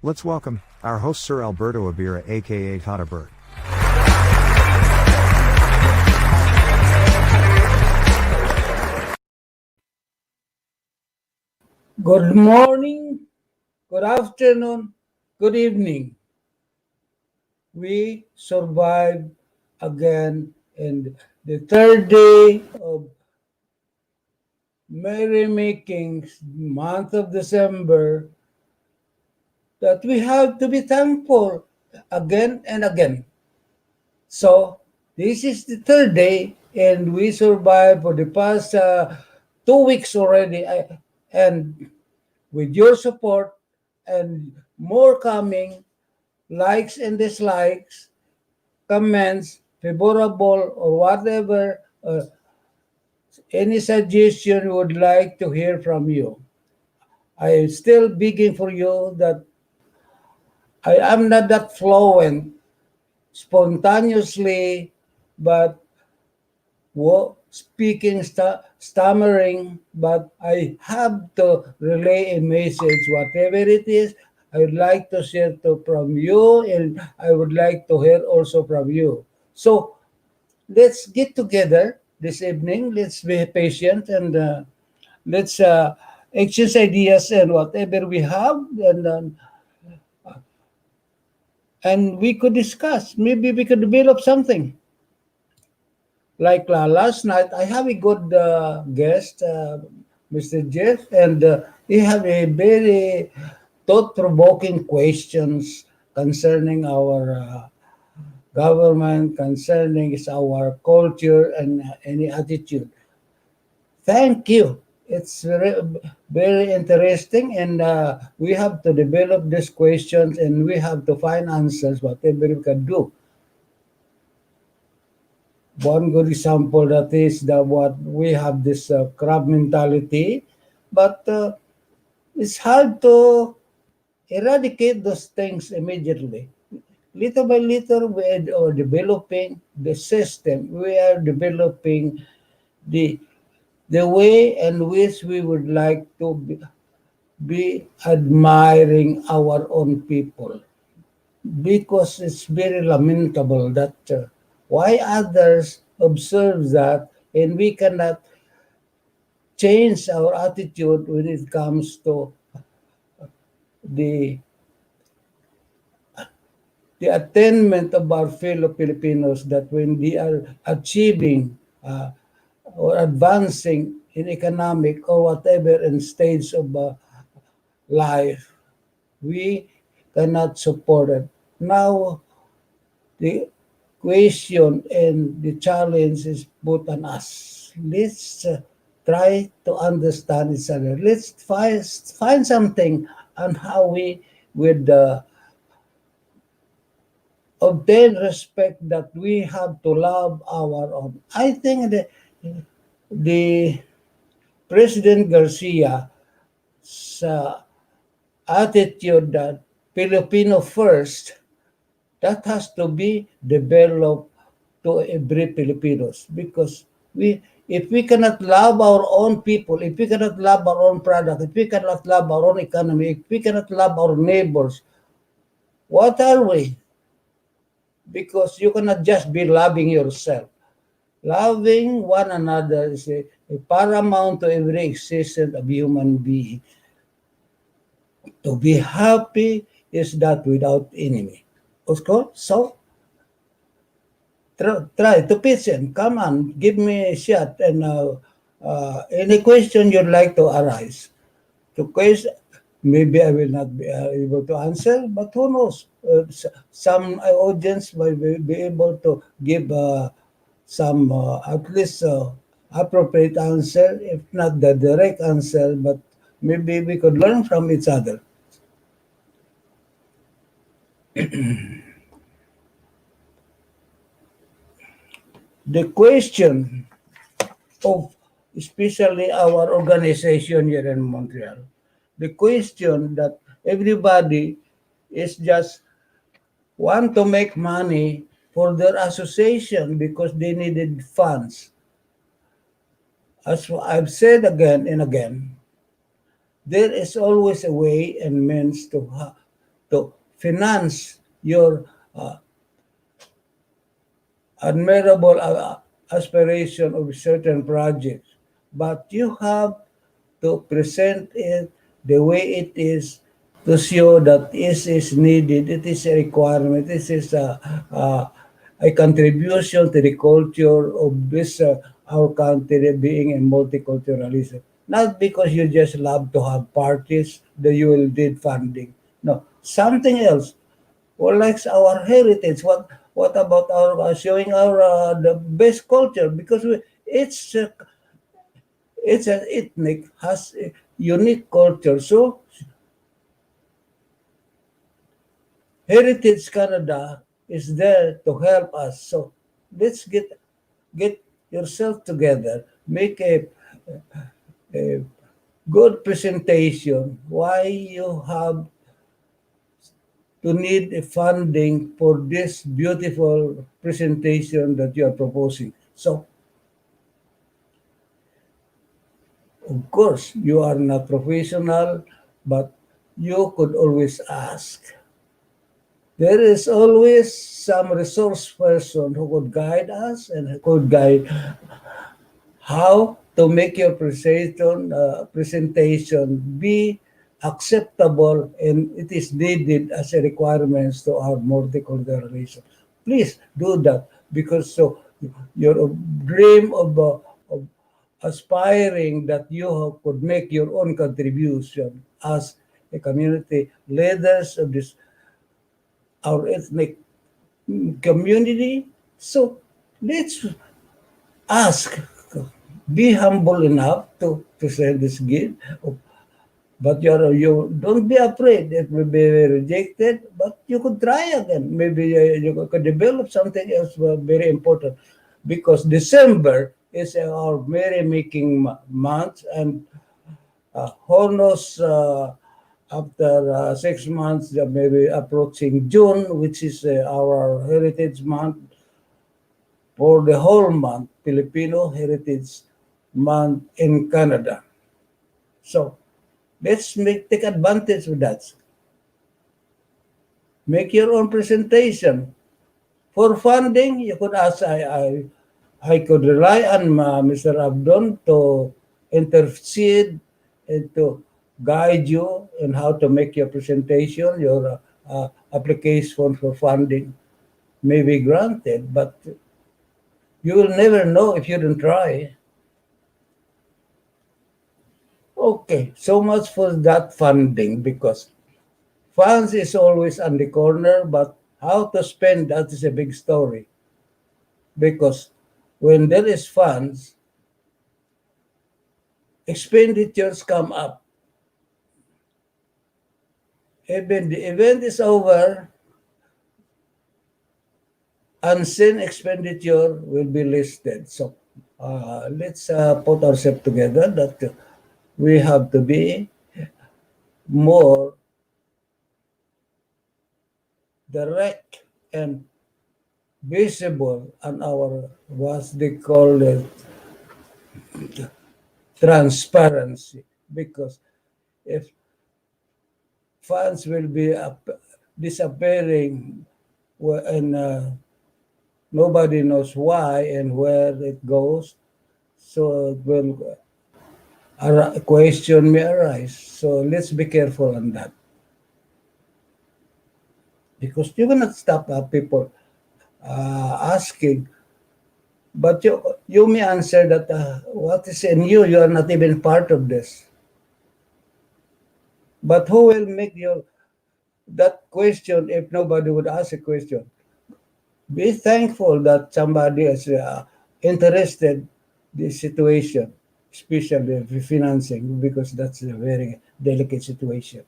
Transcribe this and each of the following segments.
Let's welcome our host Sir Alberto Abira aka Tata Bert. Good morning, good afternoon, good evening. We survived again in the third day of merrymaking month of December that we have to be thankful again and again. So this is the third day and we survived for the past 2 weeks already. And with your support and more coming, likes and dislikes, comments, favorable or whatever, any suggestion you would like to hear from you. I am still begging for you that I am not that fluent spontaneously, but speaking, stammering, but I have to relay a message, whatever it is. I would like to share from you, and I would like to hear also from you. So let's get together this evening. Let's be patient and let's exchange ideas and whatever we have, and we could discuss. Maybe we could develop something. Like last night, I have a good guest, Mr. Jeff, and he have a very thought-provoking questions concerning our government, concerning our culture and any attitude. Thank you. It's very interesting, and we have to develop these questions, and we have to find answers, whatever we can do. One good example that is that what we have this crab mentality, but it's hard to eradicate those things immediately. Little by little, we are developing the system. We are developing the the way in which we would like to be admiring our own people, because it's very lamentable that why others observe that and we cannot change our attitude when it comes to the the attainment of our fellow Filipinos, that when they are achieving or advancing in economic or whatever in stage of life, we cannot support it. Now, the question and the challenge is put on us. Let's try to understand each other. Let's find something on how we would obtain respect, that we have to love our own. I think the President Garcia's attitude that Filipino first, that has to be developed to every Filipinos, because if we cannot love our own people, if we cannot love our own product, if we cannot love our own economy, if we cannot love our neighbors, what are we? Because you cannot just be loving yourself. Loving one another is a paramount to every existence of human being. To be happy is that without enemy. Of course, so try to pitch in. Come on, give me a shot, and any question you'd like to arise. To question, maybe I will not be able to answer, but who knows? Some audience might be able to give some at least appropriate answer, if not the direct answer, but maybe we could learn from each other. The question of especially our organization here in Montreal, the question that everybody is just want to make money for their association because they needed funds. As I've said again and again, there is always a way and means to finance your admirable aspiration of certain projects, but you have to present it the way it is to show that this is needed, it is a requirement, this is a contribution to the culture of this our country being a multiculturalism. Not because you just love to have parties that you will need funding. No, something else. Or like our heritage. What about our showing our the best culture? Because it's an ethnic has a unique culture. So Heritage Canada is there to help us. So let's get yourself together, make a good presentation. Why you have to need a funding for this beautiful presentation that you are proposing. So of course you are not professional, but you could always ask. There is always some resource person who could guide us and who could guide how to make your presentation be acceptable and it is needed as a requirement to our multiculturalism. Please do that because so your dream of aspiring that you could make your own contribution as a community leaders of this our ethnic community. So let's ask, be humble enough to present this gift. But you don't be afraid it will be rejected, but you could try again. Maybe you could develop something else very important because December is our merry making month and who knows after 6 months, maybe approaching June, which is our Heritage Month, for the whole month, Filipino Heritage Month in Canada. So let's take advantage of that. Make your own presentation. For funding, you could ask, I could rely on Mr. Abdon to intercede and to guide you in how to make your presentation, your application for funding may be granted, but you will never know if you don't try. Okay, so much for that funding because funds is always on the corner, but how to spend that is a big story. Because when there is funds, expenditures come up. Even the event is over, unseen expenditure will be listed. So let's put ourselves together that we have to be more direct and visible on our what they call it transparency because if funds will be disappearing and nobody knows why and where it goes so it will a question may arise so let's be careful on that because you cannot stop people asking. But you may answer that what is in you? You are not even part of this. But who will make your that question if nobody would ask a question? Be thankful that somebody is interested in this situation, especially financing, because that's a very delicate situation.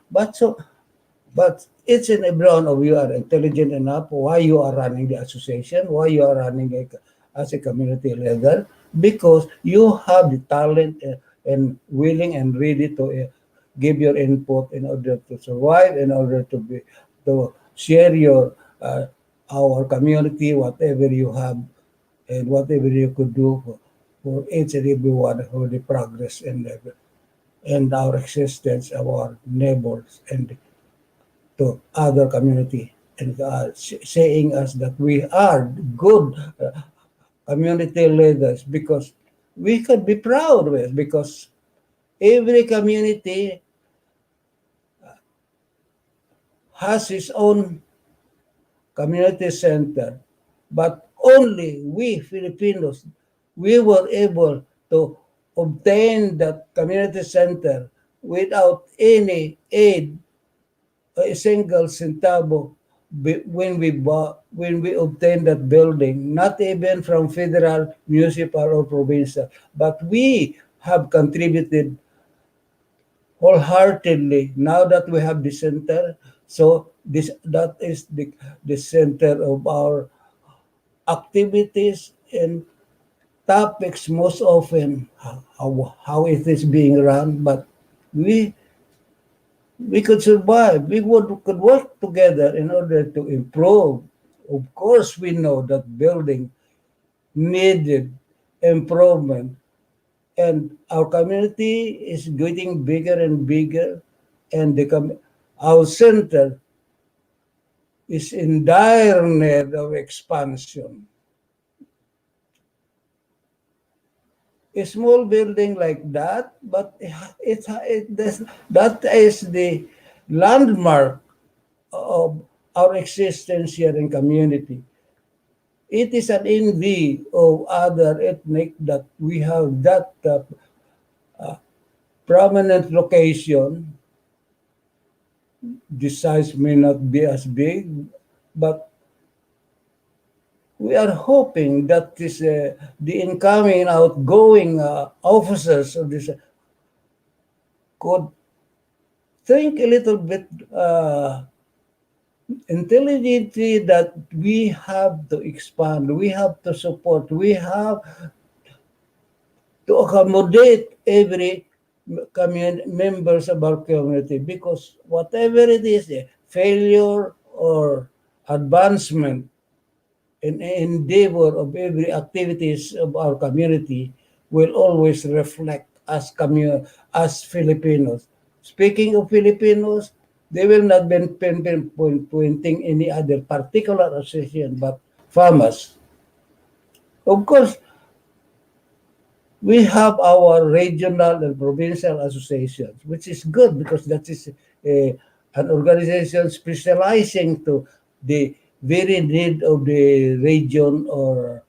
But it's in every one of you are intelligent enough why you are running the association, why you are running as a community leader, because you have the talent and willing and ready to give your input in order to survive, in order to be to share your our community, whatever you have and whatever you could do for each and every one for the progress and our existence, our neighbors and to other community and saying us that we are good community leaders because we could be proud with because every community has its own community center, but only we Filipinos, we were able to obtain that community center without any aid, a single centavo when we obtained that building, not even from federal, municipal, or provincial, but we have contributed wholeheartedly now that we have the center. So this that is the center of our activities and topics most often how it is being run, but we we could survive. Could work together in order to improve. Of course, we know that building needed improvement, and our community is getting bigger and bigger, and our center is in dire need of expansion. A small building like that, but that is the landmark of our existence here in community. It is an envy of other ethnic that we have that prominent location. The size may not be as big, but we are hoping that the incoming and outgoing officers of this could think a little bit intelligently that we have to expand, we have to support, we have to accommodate every members of our community because whatever it is, failure or advancement in endeavor of every activities of our community will always reflect as Filipinos. Speaking of Filipinos, they will not be pointing any other particular association but farmers. Of course, we have our regional and provincial associations, which is good because that is an organization specializing to the very need of the region or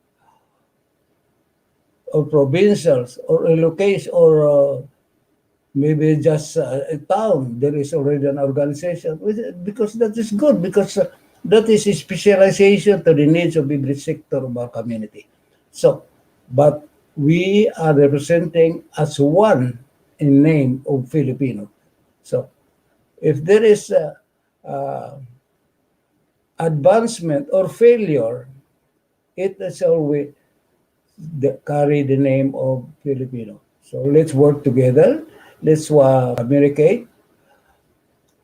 provincials or a location or maybe just a town. There is already an organization because that is good because that is a specialization to the needs of every sector of our community. So, but we are representing as one in name of Filipino. So, if there is advancement or failure, it is always carry the name of Filipino. So let's work together. Let's communicate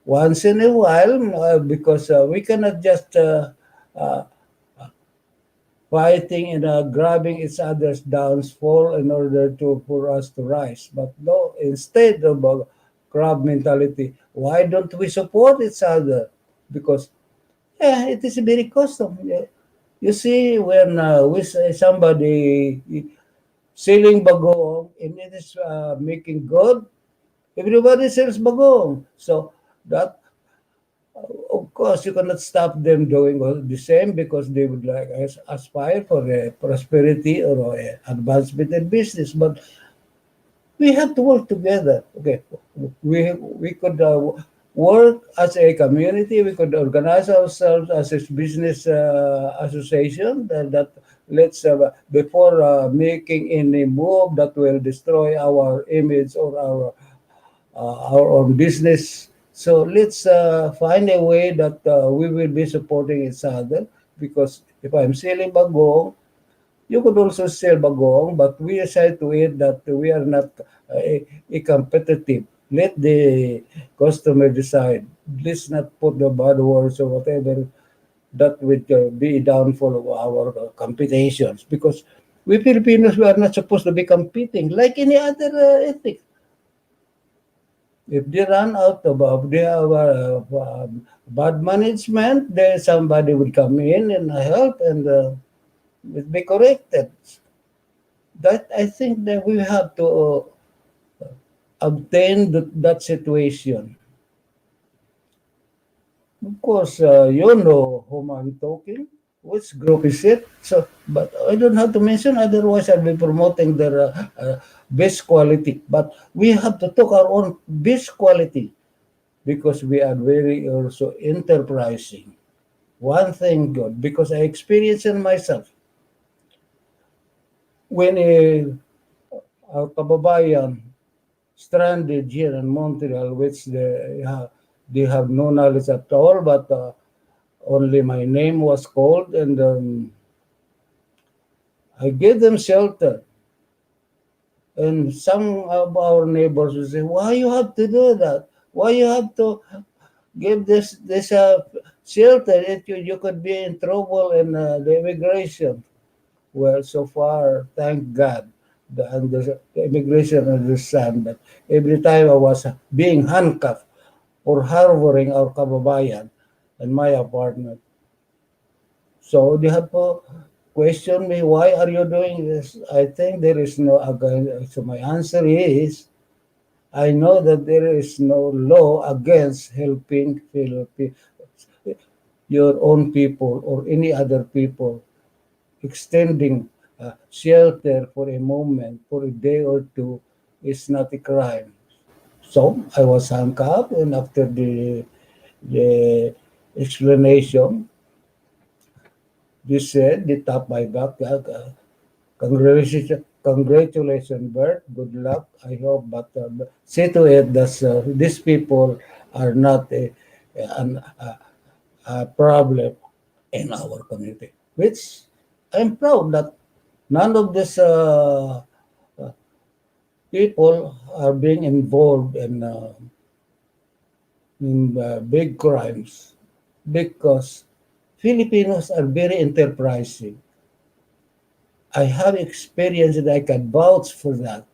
once in a while because we cannot just uh, fighting and grabbing each other's downfall in order for us to rise. But no, instead of a crab mentality, why don't we support each other? Because it is very custom. Yeah. You see, when somebody selling bagong and it is making good, everybody sells bagong. So that, of course, you cannot stop them doing all the same because they would like aspire for a prosperity or advancement in business. But we have to work together. Okay, we could work as a community. We could organize ourselves as a business association that let's before making any move that will destroy our image or our own business. So let's find a way that we will be supporting each other because if I'm selling bagong, you could also sell bagong, but we decide to it that we are not a competitive. Let the customer decide. Let's not put the bad words or whatever that would be a downfall of our competitions because we Filipinos we are not supposed to be competing like any other ethnic. If they run out of they have bad management, there somebody will come in and help and will be corrected. That I think that we have to obtain that situation. Of course, you know whom I'm talking. Which group is it? So, but I don't have to mention. Otherwise, I'll be promoting their best quality. But we have to talk our own best quality because we are very also enterprising. One thing good because I experienced it myself when our kababayan stranded here in Montreal, which they have no knowledge at all, but only my name was called, and I gave them shelter. And some of our neighbors will say, "Why you have to do that? Why you have to give this shelter? You could be in trouble in the immigration." Well, so far, thank God, the immigration understand that every time I was being handcuffed or harboring our kababayan in my apartment, so they have to question me, why are you doing this? I think there is no, again, so my answer is, I know that there is no law against helping your own people or any other people extending shelter for a moment, for a day or two, is not a crime. So I was handcuffed, and after the explanation, they said, they tapped my back. Congratulations, Bert. Good luck. I hope, but see to it that these people are not a problem in our community. Which I'm proud that none of these people are being involved in big crimes because Filipinos are very enterprising. I have experience that I can vouch for that.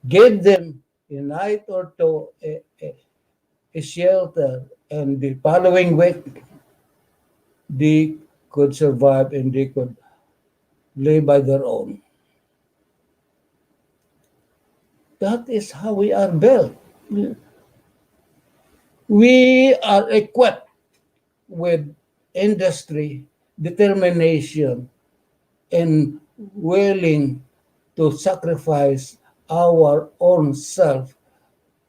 Give them a night or two a shelter, and the following week they could survive and they could live by their own. That is how we are built. We are equipped with industry, determination, and willing to sacrifice our own self,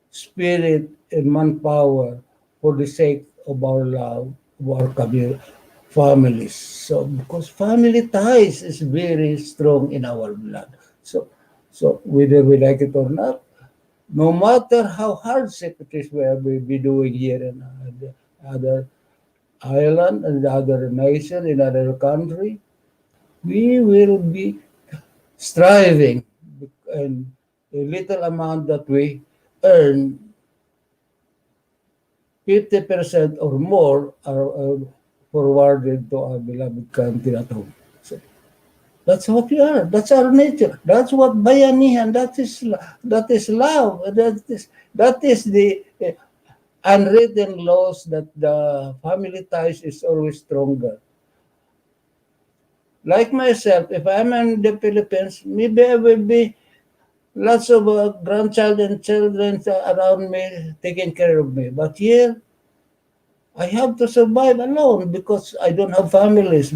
spirit, and manpower for the sake of our love, of our families. So, because family ties is very strong in our blood. So whether we like it or not, no matter how hardship it is we will be doing here in other island and other nation in other country, we will be striving and a little amount that we earn 50% or more are forwarded to our beloved country at home. So that's what we are. That's our nature. That's what bayanihan. That is love. That is the unwritten laws that the family ties is always stronger. Like myself, if I'm in the Philippines, maybe I will be lots of grandchild and children around me taking care of me. But here, I have to survive alone because I don't have families.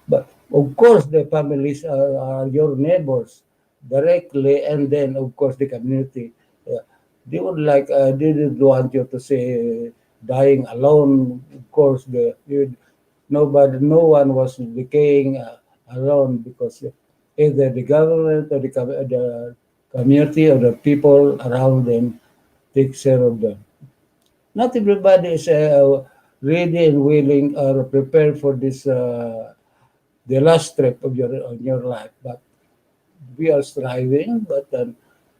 But of course, the families are your neighbors directly, and then of course the community. They would like they didn't want you to say dying alone. Of course, no one was decaying alone because either the government or the community or the people around them takes care of them. Not everybody is ready and willing or prepared for this the last trip of your life. But we are striving, but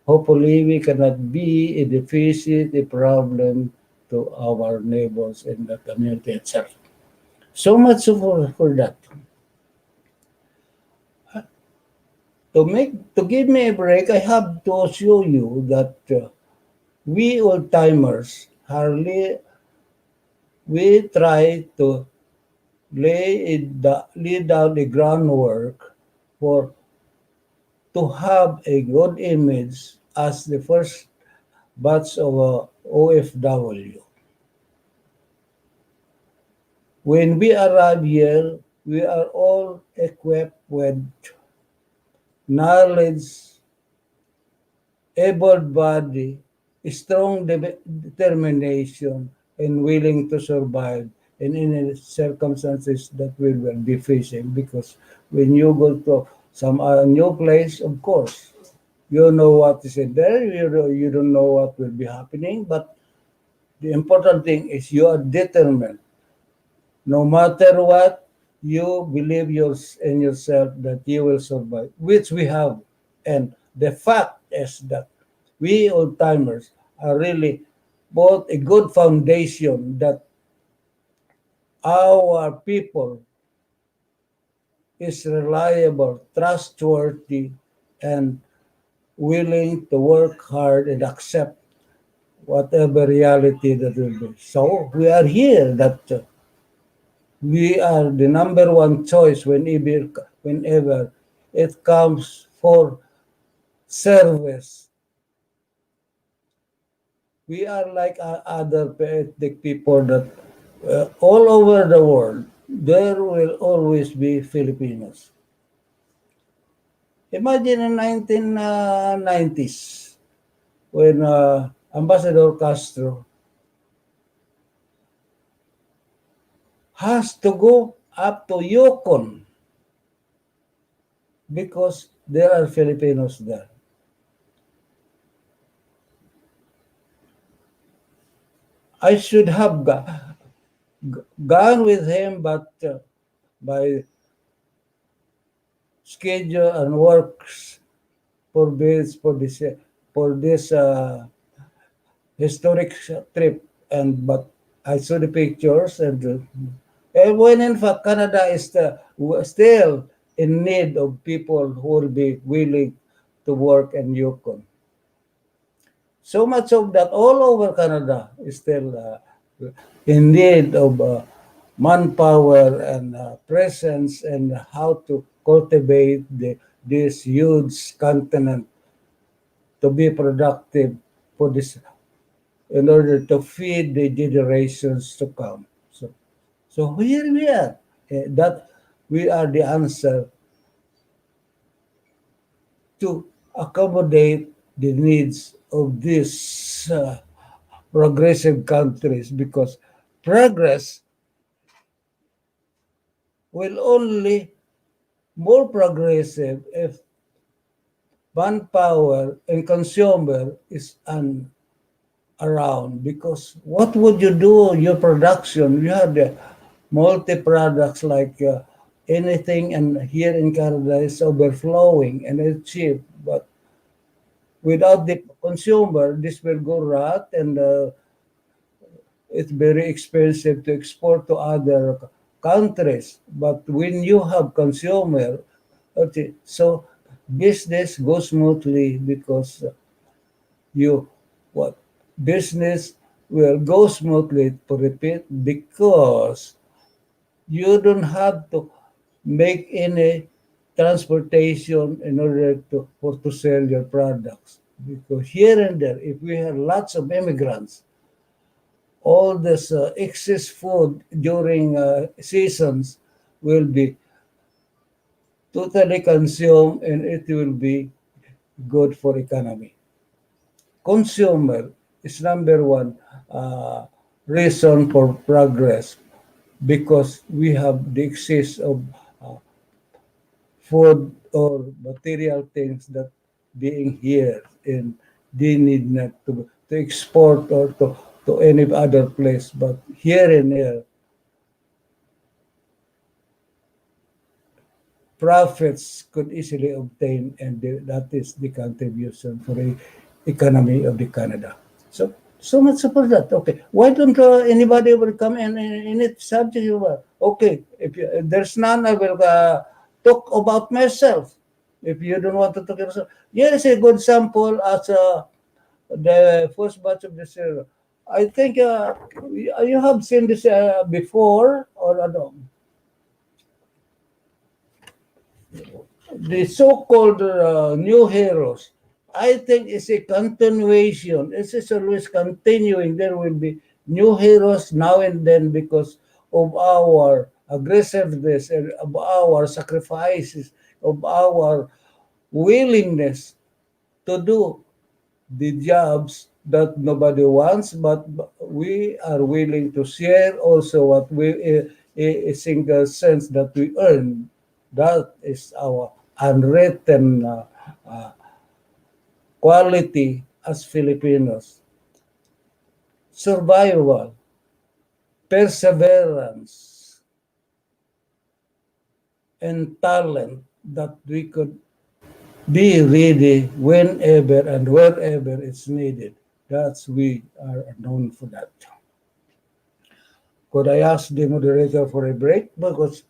hopefully we cannot be a deficit, a problem to our neighbors in the community itself. So much for that. To give me a break, I have to show you that we old timers hardly we try to lay down the groundwork for to have a good image as the first batch of OFW. When we arrive here, we are all equipped with knowledge, able body, strong determination, and willing to survive in any circumstances that we will be facing. Because when you go to some new place, of course, you know what is in there. You don't know what will be happening, but the important thing is you are determined. No matter what, you believe in yourself that you will survive, which we have. And the fact is that we old timers are really both a good foundation that our people is reliable, trustworthy, and willing to work hard and accept whatever reality that will be. So we are here that we are the number one choice whenever it comes for service. We are like other ethnic people that all over the world, there will always be Filipinos. Imagine in 1990s when Ambassador Castro has to go up to Yukon because there are Filipinos there. I should have gone with him, but by schedule and works forbids for this historic trip. And but I saw the pictures and when in fact Canada is still in need of people who will be willing to work in Yukon. So much of that all over Canada is still in need of manpower and presence and how to cultivate this huge continent to be productive for this in order to feed the generations to come. So here we are. That we are the answer to accommodate the needs of these progressive countries because progress will only more progressive if manpower and consumer is around because what would you do your production you have the multi products like anything and here in Canada is overflowing and it's cheap but without the consumer this will go rot and it's very expensive to export to other countries. But when you have consumer, okay, so business goes smoothly because you what business will go smoothly to repeat because you don't have to make any transportation in order to sell your products because here and there if we have lots of immigrants all this excess food during seasons will be totally consumed and it will be good for economy. Consumer is number one reason for progress because we have the excess of uh, food or material things that being here and they need not to export or to any other place but here and here profits could easily obtain, and that is the contribution for the economy of the Canada. So much for that. Okay, why don't anybody will come in it subject? Okay, if there's none, I will talk about myself. If you don't want to talk yourself, here is a good sample as the first batch of the cereal. I think you have seen this before, or the so-called new heroes. I think it's a continuation. It is always continuing. There will be new heroes now and then because of our aggressiveness and of our sacrifices, of our willingness to do the jobs that nobody wants, but we are willing to share also what we a single sense that we earn. That is our unwritten uh, quality as Filipinos: survival, perseverance, and talent that we could be ready whenever and wherever it's needed. That's we are known for that. Could I ask the moderator for a break? Because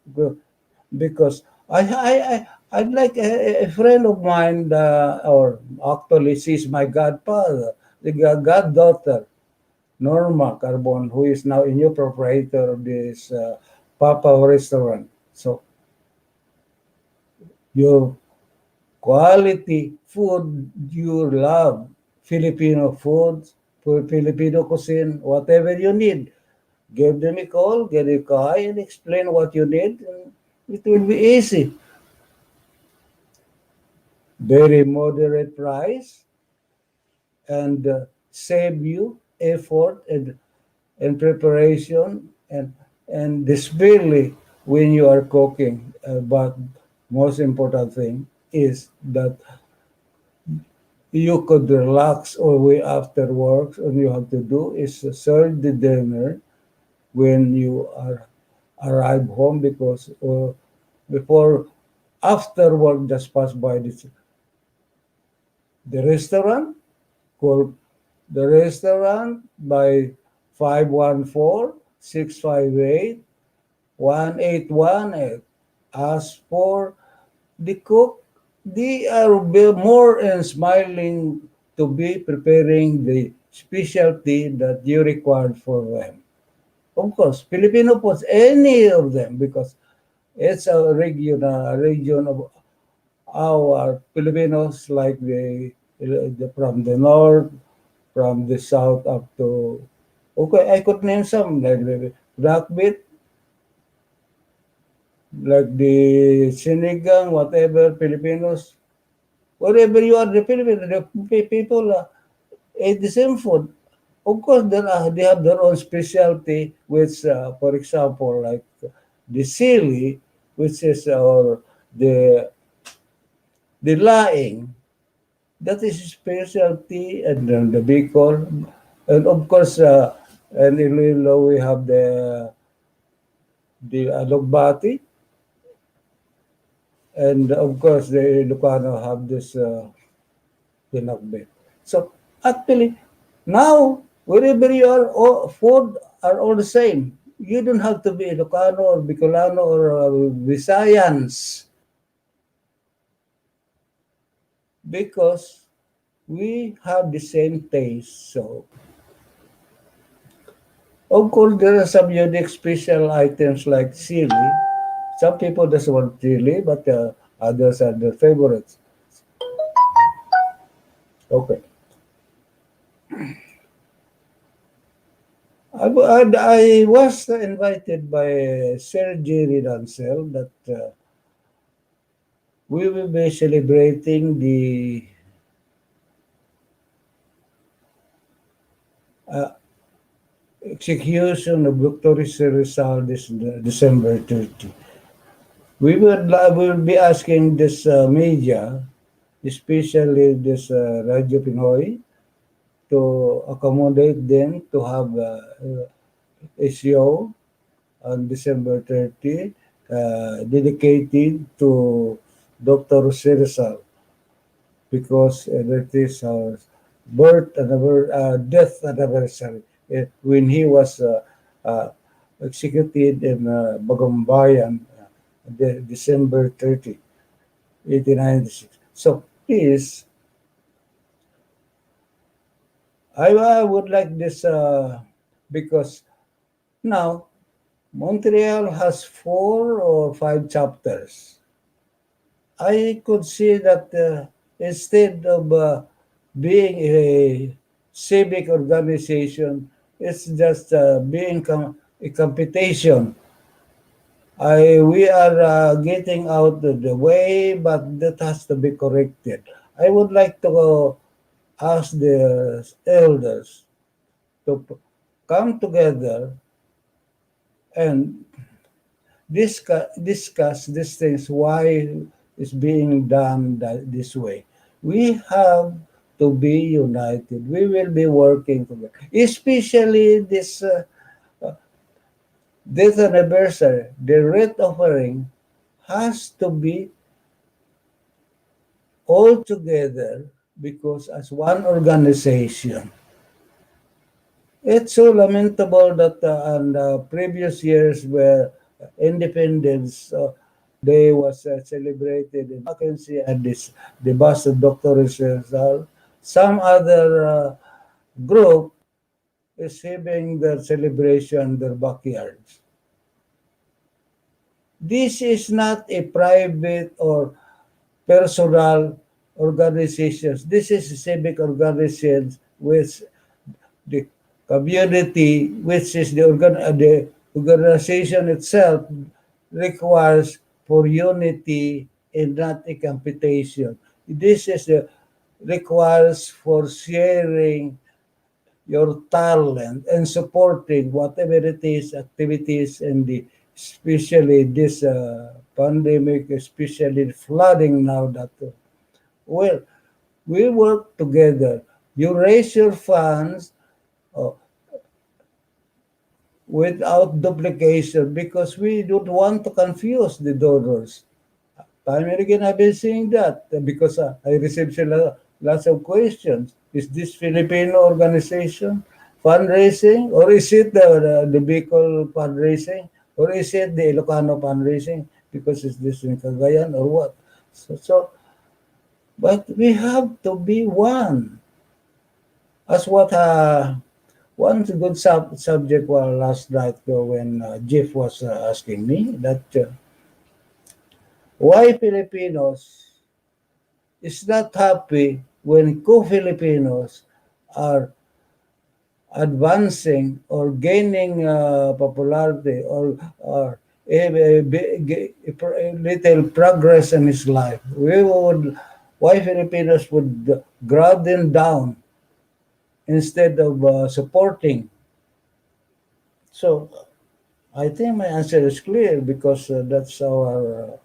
I'd like a friend of mine, or actually she's my godfather, the goddaughter, Norma Carbon, who is now a new proprietor of this Papa restaurant. So your quality food you love, Filipino foods, Filipino cuisine, whatever you need, give them a call, get a call, and explain what you need. And it will be easy. Very moderate price and save you effort and preparation and display when you are cooking. But most important thing is that you could relax all the way after work. All you have to do is serve the dinner when you are arrive home because before after work just pass by the restaurant, call the restaurant by 514-658-1818. Ask for the cook. They are more and smiling to be preparing the specialty that you required for them. Of course, Filipino foods, any of them, because it's a region of our Filipinos, like from the north, from the south up to, okay, I could name some, like the black beet, like the sinigang, whatever, Filipinos, wherever you are, the Filipinos, the people eat the same food. Of course, they have their own specialty, which, for example, like the sili, which is or the laing, that is specialty, and then the bacon, and of course, in Iloilo we have the alugbati, and of course the Ilocano have this pinakbet. So actually, now wherever you are, all, food are all the same. You don't have to be Ilocano or Bicolano or Visayans because we have the same taste. So of course, there are some unique special items like chili. Some people just want chili, but others are their favorites. Okay. I was invited by Sir Jerry Dancel that we will be celebrating the uh, execution of Dr. Rizal this December 30. We will be asking this media, especially this Radio Pinoy, to accommodate them to have a show on December 30 dedicated to Dr. Rizal because that is our birth and death anniversary when he was uh, executed in Bagumbayan December 30, 1896. So please I would like this because now Montreal has 4 or 5 chapters. I could see that instead of being a civic organization, it's just being a competition. We are getting out of the way, but that has to be corrected. I would like to ask the elders to come together and discuss these things, why it's being done this way. We have to be united. We will be working together, especially this anniversary. The rate offering has to be all together because as one organization. It's so lamentable that on previous years where Independence Day was celebrated in Mackenzie and the bus of Dr. Rizal, some other group is having their celebration in their backyards. This is not a private or personal organizations. This is a civic organizations with the community, which is the organization itself, requires for unity and not a competition. This is requires for sharing your talent and supporting whatever it is activities and the especially this pandemic, especially flooding now that well we work together. You raise your funds uh, without duplication because we don't want to confuse the donors. Time and again, I've been seeing that because I received lots of questions. Is this Filipino organization fundraising, or is it the Bicol fundraising, or is it the Ilocano fundraising? Because it's this in Cagayan or what? But we have to be one. As what one good subject was last night when Jeff was asking me that why Filipinos is not happy when co-Filipinos are advancing or gaining popularity or a little progress in his life. Why Filipinos would grab them down instead of supporting. So I think my answer is clear because that's our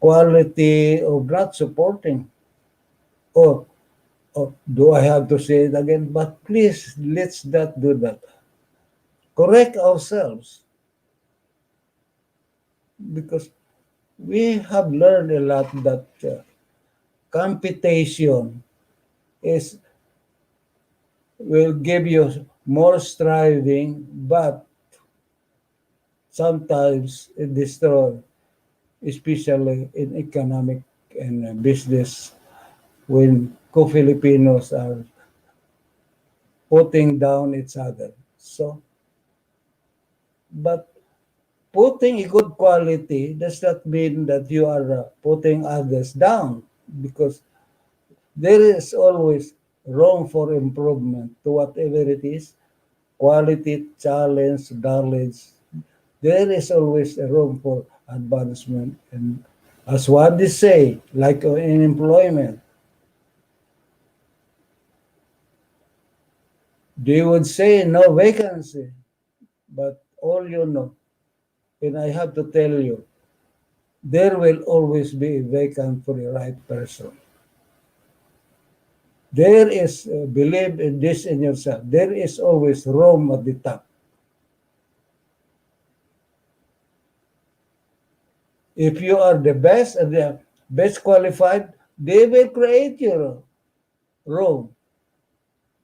quality of not supporting. Oh, do I have to say it again? But please, let's not do that. Correct ourselves because we have learned a lot that competition is will give you more striving, but sometimes it destroys, especially in economic and business when co-Filipinos are putting down each other. So, but putting a good quality does not mean that you are putting others down because there is always room for improvement to whatever it is, quality, challenge, knowledge. There is always a room for advancement. And as what they say, like in employment, they would say no vacancy, but all you know, and I have to tell you, there will always be a vacant for the right person. There is, believe in this in yourself, there is always room at the top. If you are the best and the best qualified, they will create your room.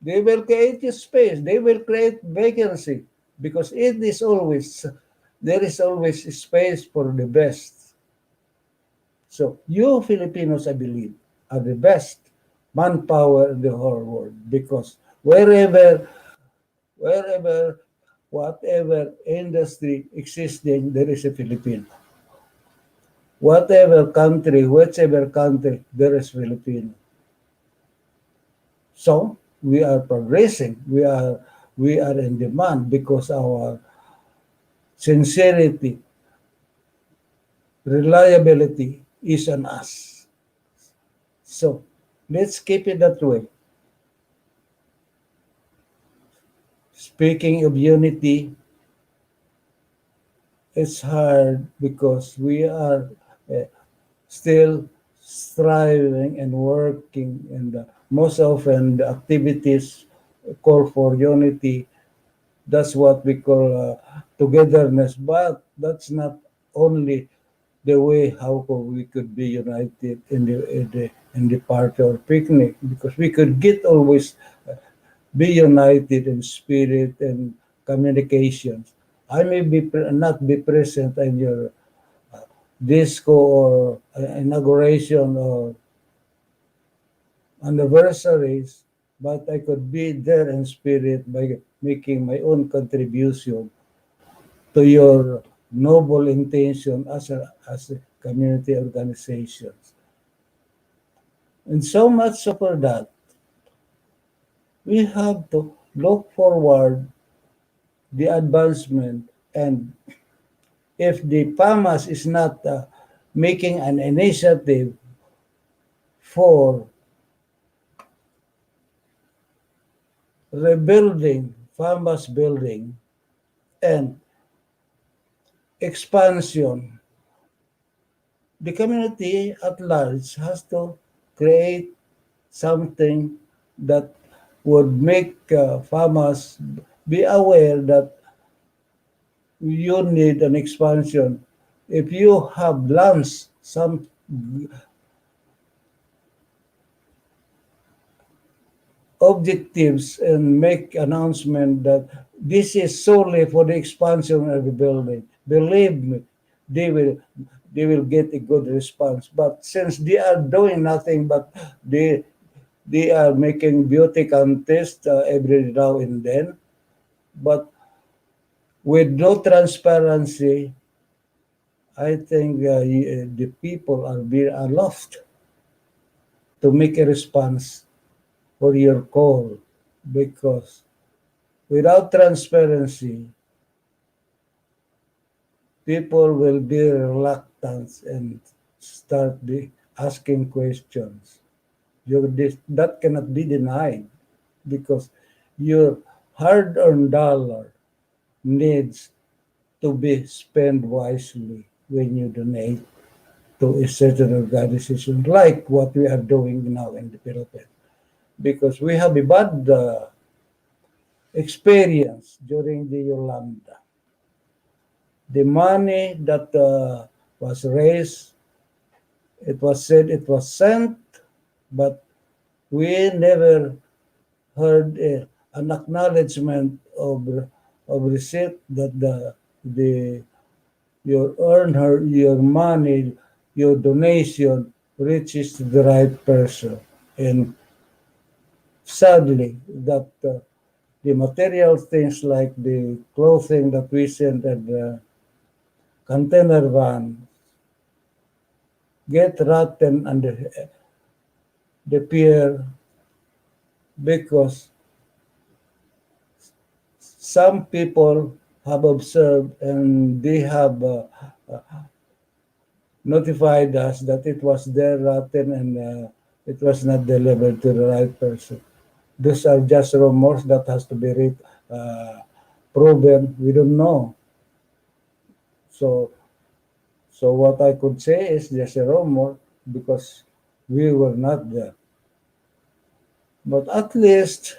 They will create your space. They will create vacancy because there is always space for the best. So you Filipinos, I believe, are the best. manpower in the whole world, because wherever, whatever industry existing, there is a Filipino. Whatever country, whichever country, there is Filipino. So we are progressing. We are in demand because our sincerity, reliability is on us. So let's keep it that way. Speaking of unity, it's hard because we are uh, still striving and working, and most often the activities call for unity. That's what we call togetherness, but that's not only the way how we could be united in the party or picnic, because we could get always be united in spirit and communications. I may not be present in your disco or inauguration or anniversaries, but I could be there in spirit by making my own contribution to your noble intention as a community organization. And so much so for that, we have to look forward the advancement, and if the PAMAS is not making an initiative for rebuilding PAMAS building and expansion, the community at large has to create something that would make farmers be aware that you need an expansion. If you have launched some objectives and make announcement that this is solely for the expansion of the building, believe me, they will they will get a good response. But since they are doing nothing but they are making beauty contests every now and then, but with no transparency, I think the people are being aloft to make a response for your call, because without transparency, people will be reluctant and start asking questions. That cannot be denied, because your hard-earned dollar needs to be spent wisely when you donate to a certain organization, like what we are doing now in the Philippines. Because we have a bad experience during the Yolanda. The money that was raised, it was said it was sent, but we never heard an acknowledgement of receipt that the your money, your donation reaches to the right person. And sadly, that the material things like the clothing that we sent and the container van get rotten on the pier, because some people have observed and they have notified us that it was there rotten and it was not delivered to the right person. Those are just rumors that has to be proven. We don't know. So, so what I could say is just a rumor because we were not there. But at least,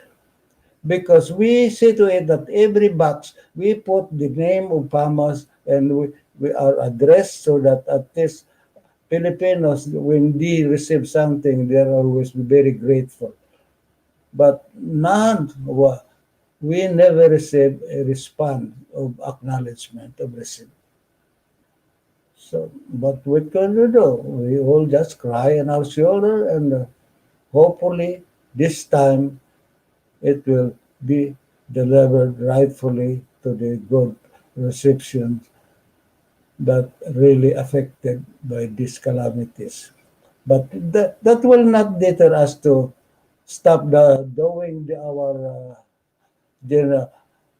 because we see to it that every box we put the name of Pamas and we are addressed, so that at least Filipinos, when they receive something, they're always very grateful. But we never receive a response of acknowledgement of receipt. So, but what can we do? We all just cry on our shoulder, and hopefully this time it will be delivered rightfully to the good reception that really affected by these calamities. But that will not deter us to stop doing our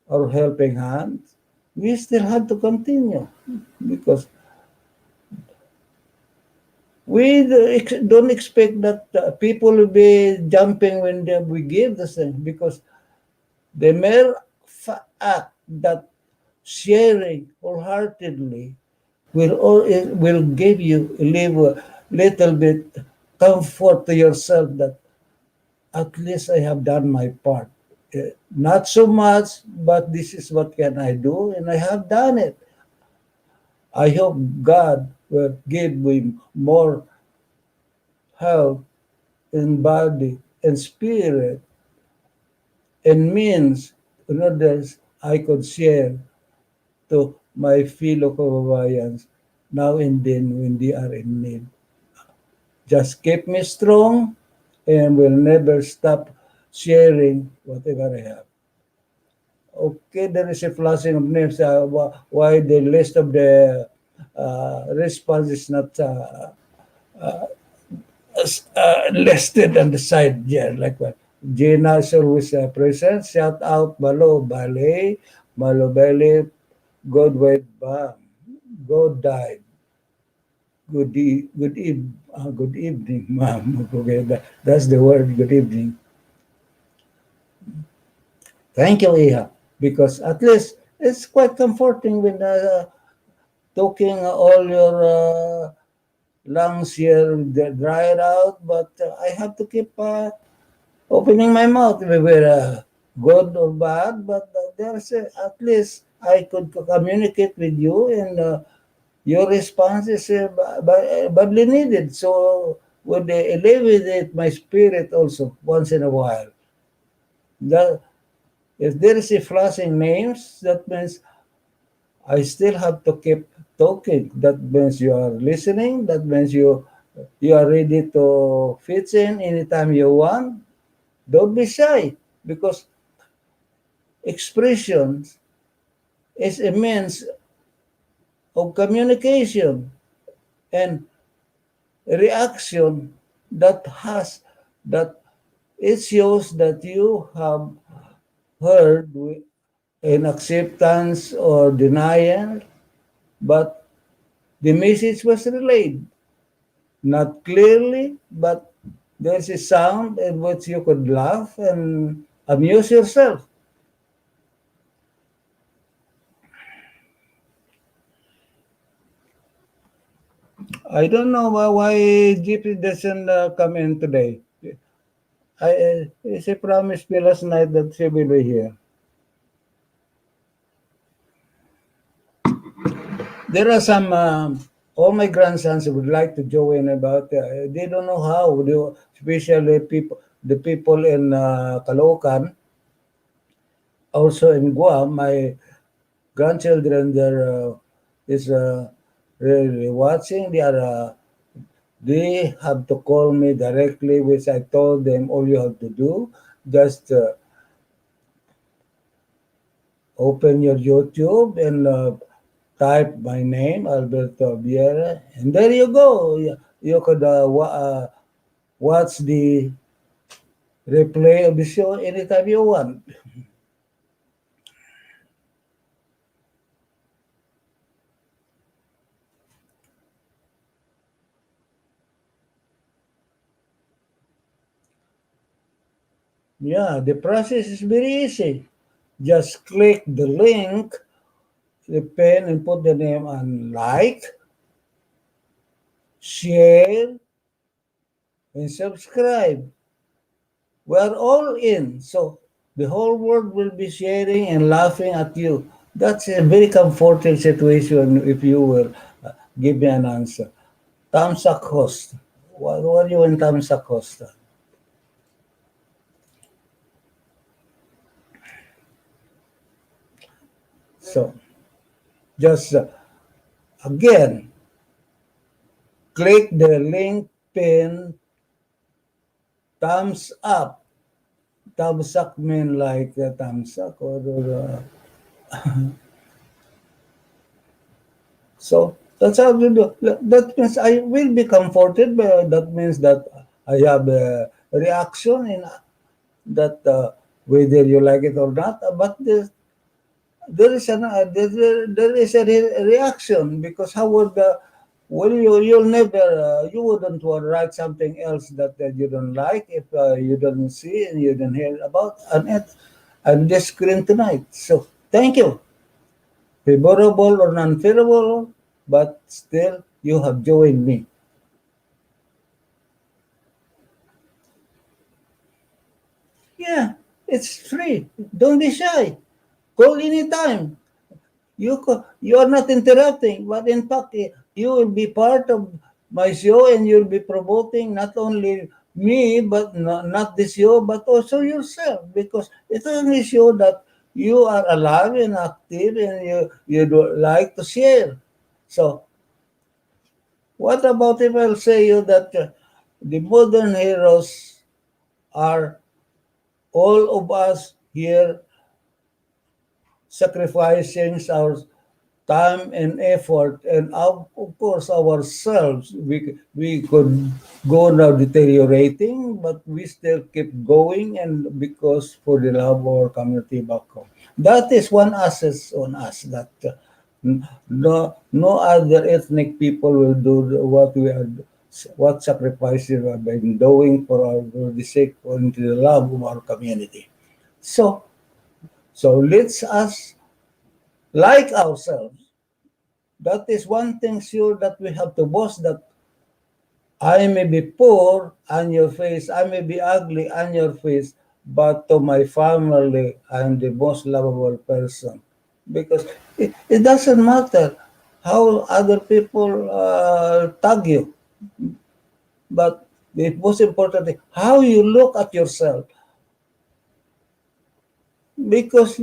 our helping hand. We still have to continue because we don't expect that people will be jumping when we give the thing, because the mere act that sharing wholeheartedly will give you a little bit comfort to yourself that at least I have done my part. Not so much, but this is what can I do, and I have done it. I hope God will give me more health in body and spirit and means in others I could share to my fellow kababayans now and then when they are in need. Just keep me strong and will never stop sharing whatever I have. Okay, there is a flashing of names. Why the list of the response is not listed on the side? Yeah, like what? Gina is always present. Shout out Malo Bale, Malo Bale, God wait bam. God died. Good evening, ma'am. Okay, that's the word. Good evening. Thank you, Iha, because at least it's quite comforting when talking all your lungs here dried out, but I have to keep opening my mouth. We were good or bad, but there's at least I could communicate with you, and your response is badly needed. So would alleviate my spirit also once in a while. That if there is a flashing names, that means I still have to keep talking. That means you are listening. That means you are ready to fit in anytime you want. Don't be shy, because expression is a means of communication and reaction that has that it shows that you have heard in acceptance or denial, but the message was relayed. Not clearly, but there's a sound in which you could laugh and amuse yourself. I don't know why GP doesn't come in today. She promised me last night that she will be here. There are some, all my grandsons would like to join, about, they don't know how, especially the people in Caloocan, also in Guam, my grandchildren there is really watching. They have to call me directly, which I told them all you have to do, just open your YouTube and type my name, Alberto Vieira, and there you go. You could watch the replay of the show anytime you want. Yeah, the process is very easy. Just click the link, the pen, and put the name on like, share, and subscribe. We're all in. So the whole world will be sharing and laughing at you. That's a very comforting situation if you will give me an answer. Tamsa host. What are you in Tamsa host? So just again, click the link pin, thumbs up. Thumbs up mean like thumbs up so that's how you do. That means I will be comforted. But that means that I have a reaction in that whether you like it or not. But there is a reaction because how would you'll never you wouldn't want to write something else that you don't like if you don't see and you don't hear about on this screen tonight. So thank you, favorable or non-favorable, but still you have joined me. Yeah, it's free. Don't be shy. Call anytime. You are not interrupting, but in fact, you will be part of my show and you'll be promoting not only me, but not the show, but also yourself, because it's only show that you are alive and active and you do like to share. So, what about if I'll say you that the modern heroes are all of us here sacrificing our time and effort and of course ourselves we could go now deteriorating but we still keep going and because for the love of our community back home, that is one asset on us that no other ethnic people will do what we are what sacrifices we have been doing for the sake and the love of our community. So so let's us like ourselves. That is one thing sure that we have to boast that I may be poor on your face, I may be ugly on your face, but to my family, I'm the most lovable person. Because it doesn't matter how other people tag you, but the most important thing, how you look at yourself. Because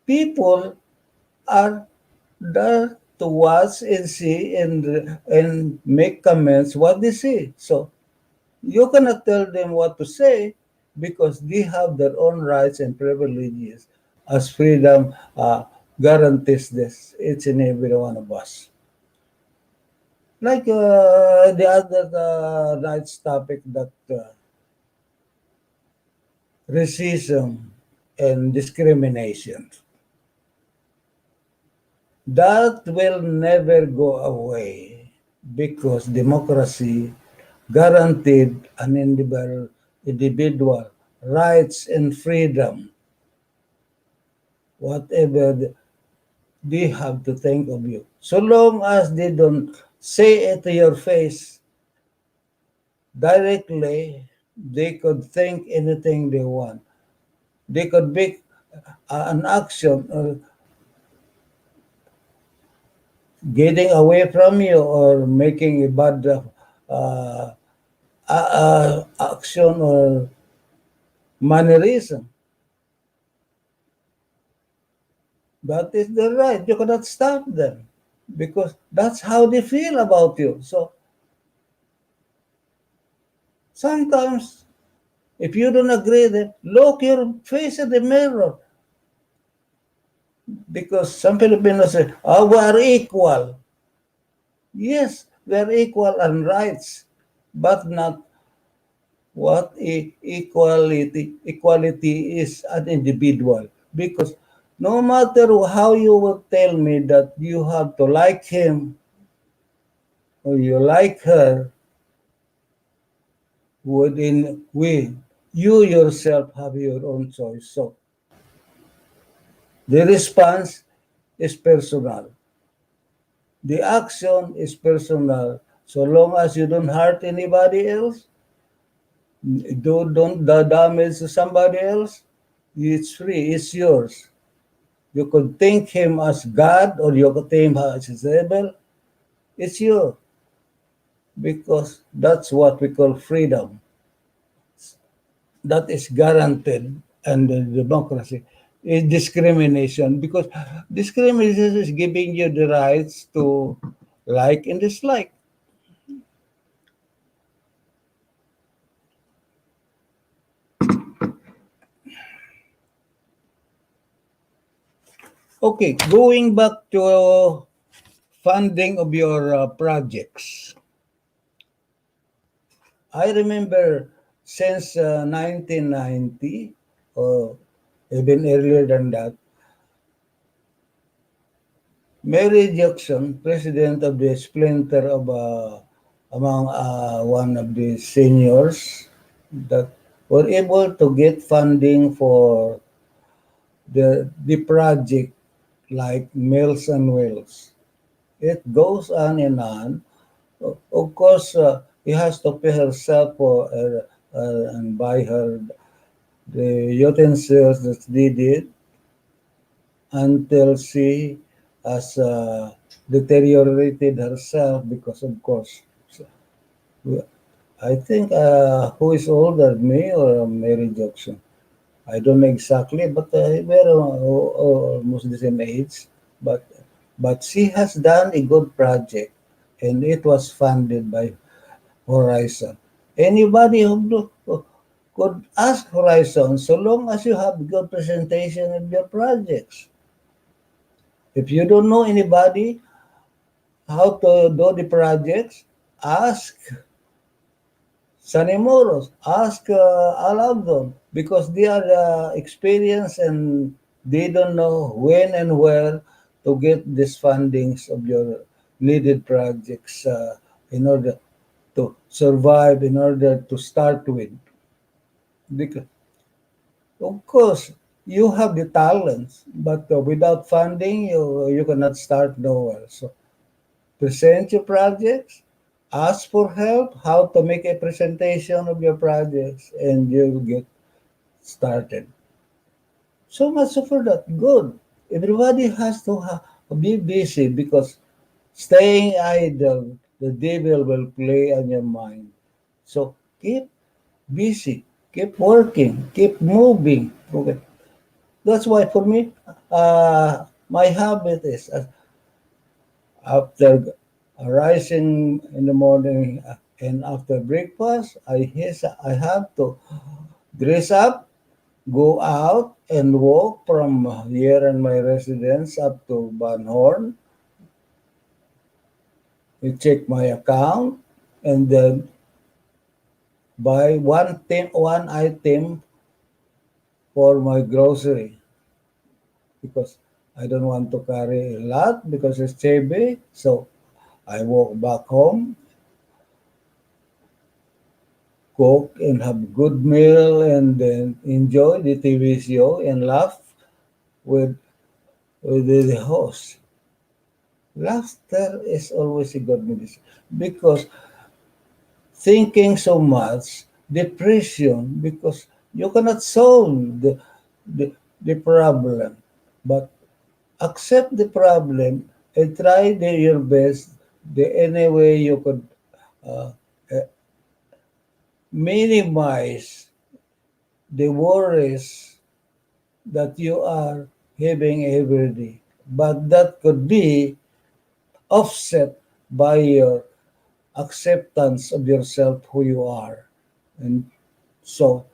people are there to watch and see and make comments what they see. So you cannot tell them what to say because they have their own rights and privileges as freedom guarantees this each and every one of us. Like the other night's topic that racism and discrimination. That will never go away because democracy guaranteed an individual rights and freedom, whatever they have to think of you. So long as they don't say it to your face directly, they could think anything they want. They could make an action or getting away from you or making a bad action or mannerism. That is the right. You cannot stop them because that's how they feel about you. So sometimes, if you don't agree, then look your face at the mirror because some Filipinos say, "Oh, we are equal." Yes, we are equal on rights, but not what equality is an individual. Because no matter how you will tell me that you have to like him or you like her, within we you yourself have your own choice. So the response is personal. The action is personal. So long as you don't hurt anybody else, don't damage to somebody else, it's free, it's yours. You could think him as God or you could think him as devil. It's yours because that's what we call freedom. That is guaranteed under democracy is discrimination because discrimination is giving you the rights to like and dislike. Okay, going back to funding of your projects. I remember since 1990, or even earlier than that, Mary Jackson, president of the splinter of among one of the seniors that were able to get funding for the project like Meals and Wheels. It goes on and on. Of course, he has to pay herself for and buy her the utensils that they did until she has deteriorated herself because, of course, so, I think who is older, me or Mary Jackson? I don't know exactly, but we're almost the same age. But but she has done a good project, and it was funded by Horizon. Anybody who could ask Horizon, so long as you have good presentation of your projects. If you don't know anybody how to do the projects, ask Sanimoros, ask Alabdon, because they are experienced and they don't know when and where to get these fundings of your needed projects in order to survive, in order to start with. Because, of course, you have the talents, but without funding, you cannot start nowhere. So present your projects, ask for help, how to make a presentation of your projects, and you'll get started. So much for that. Good. Everybody has to be busy because staying idle, the devil will play on your mind. So keep busy, keep working, keep moving. Okay. That's why for me, my habit is after rising in the morning and after breakfast, I have to dress up, go out and walk from here and my residence up to Van Horn. We check my account and then buy one item for my grocery because I don't want to carry a lot because it's heavy. So I walk back home, cook and have good meal and then enjoy the TV show and laugh with the host. Laughter is always a good medicine because thinking so much, depression, because you cannot solve the problem, but accept the problem and try your best the any way you could uh, uh, minimize the worries that you are having every day. But that could be offset by your acceptance of yourself, who you are. And so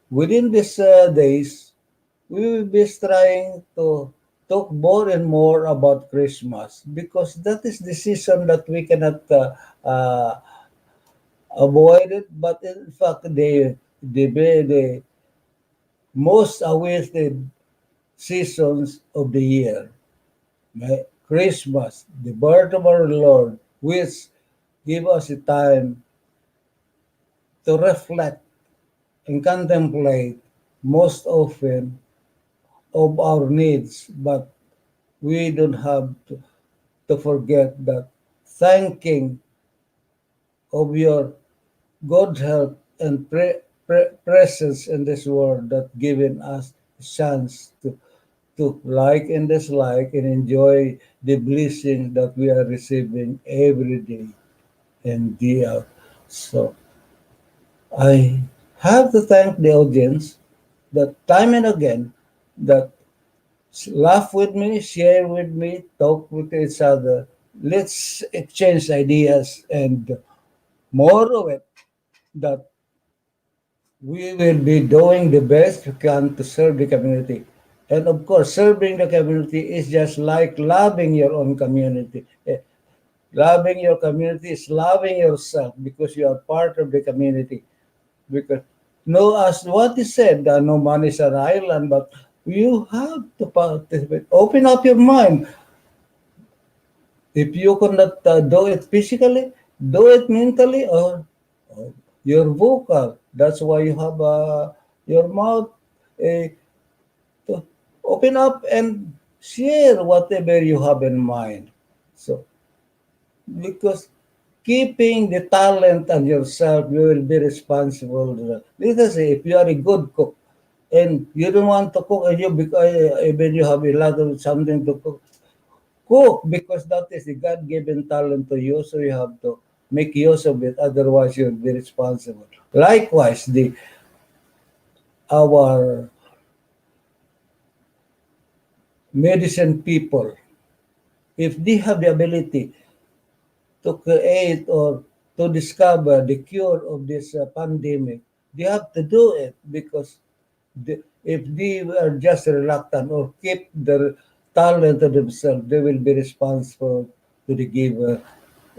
within these days, we will be trying to talk more and more about Christmas because that is the season that we cannot avoid it. But in fact, the most awaited seasons of the year. Christmas, the birth of our Lord, which give us a time to reflect and contemplate most often of our needs, but we don't have to forget that thanking of your good health and presence in this world that given us a chance to like and dislike and enjoy the blessings that we are receiving every day and day out. So I have to thank the audience that time and again that laugh with me, share with me, talk with each other. Let's exchange ideas and more of it that we will be doing the best we can to serve the community. And of course, serving the community is just like loving your own community. Loving your community is loving yourself because you are part of the community. Because no, as what is said, no man is an island, but you have to participate. Open up your mind. If you cannot do it physically, do it mentally or your vocal. That's why you have your mouth. Uh, to open up and share whatever you have in mind. So, because keeping the talent on yourself, you will be responsible. Let us say, if you are a good cook and you don't want to cook, and you because even you have a lot of something to cook, cook because that is a God-given talent to you. So you have to make use of it. Otherwise, you'll be responsible. Likewise, the our medicine people, if they have the ability to create or to discover the cure of this pandemic, they have to do it because if they are just reluctant or keep their talent to themselves, they will be responsible to the giver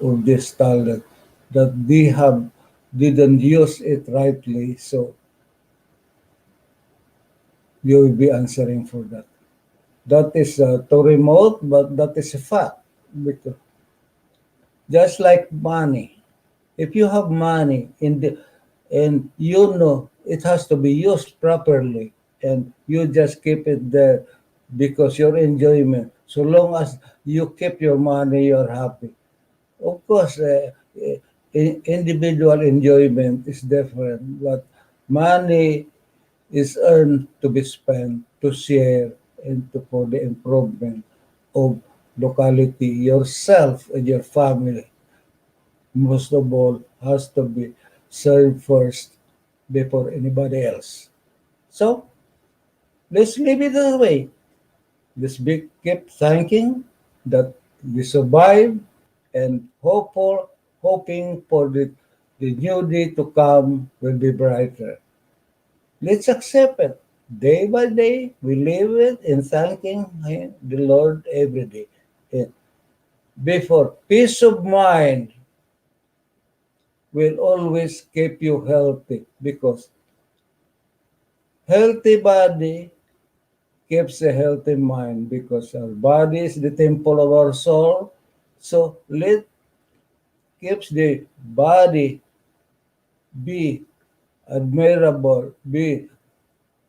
of this talent that they have didn't use it rightly. So you will be answering for that. That is too remote, but that is a fact. Because just like money, if you have money and you know it has to be used properly and you just keep it there because your enjoyment, so long as you keep your money, you're happy. Of course, individual enjoyment is different, but money is earned to be spent to share and to for the improvement of locality, yourself and your family. Most of all, has to be served first before anybody else. So let's leave it that way. Let's keep thanking that we survive and hoping for the new day to come will be brighter. Let's accept it. Day by day, we live it in thanking the Lord every day. And before peace of mind will always keep you healthy because healthy body keeps a healthy mind because our body is the temple of our soul. So let keeps the body be admirable, be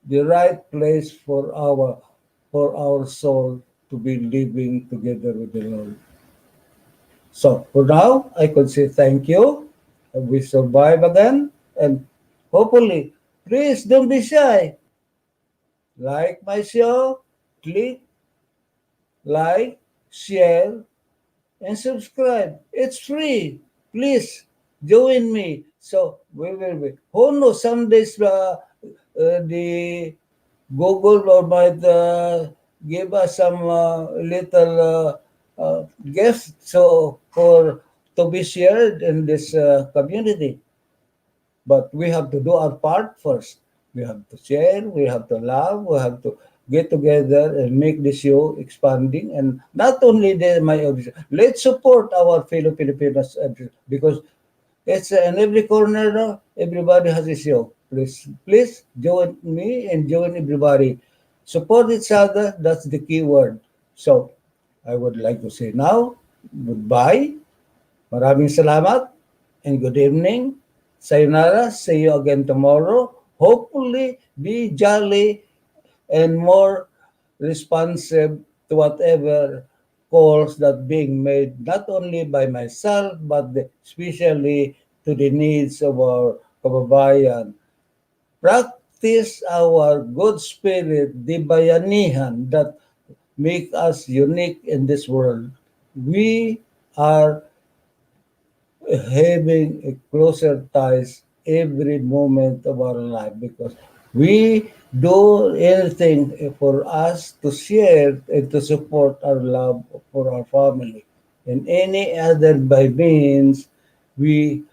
the right place for our soul to be living together with the Lord. So for now, I could say thank you. We survive again, and hopefully, please don't be shy. Like my show, click like, share, and subscribe. It's free. Please join me. So we will be. Who knows? Some days the Google or might give us some little gift so for to be shared in this community. But we have to do our part first. We have to share, we have to love, we have to get together and make the show expanding. And not only my audience, let's support our fellow Filipinos because it's in every corner, no? Everybody has a show. Please join me and join everybody. Support each other, that's the key word. So, I would like to say now, goodbye. Maraming salamat and good evening. Sayonara. See you again tomorrow. Hopefully, be jolly and more responsive to whatever calls that being made not only by myself but especially to the needs of our kababayan. Practice our good spirit, the bayanihan that make us unique in this world. We are having a closer ties every moment of our life because we do anything for us to share and to support our love for our family. And any other by means, we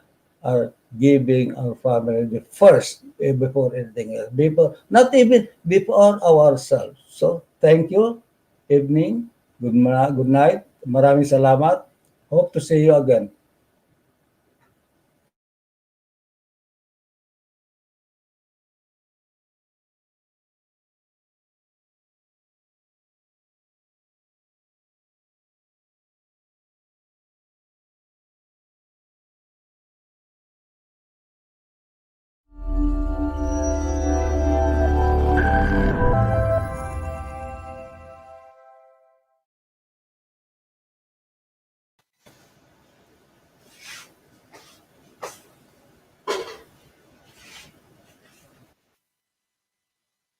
are giving our family the first before anything else. Before, not even before ourselves. So, thank you. Evening. Good night. Maraming salamat. Hope to see you again.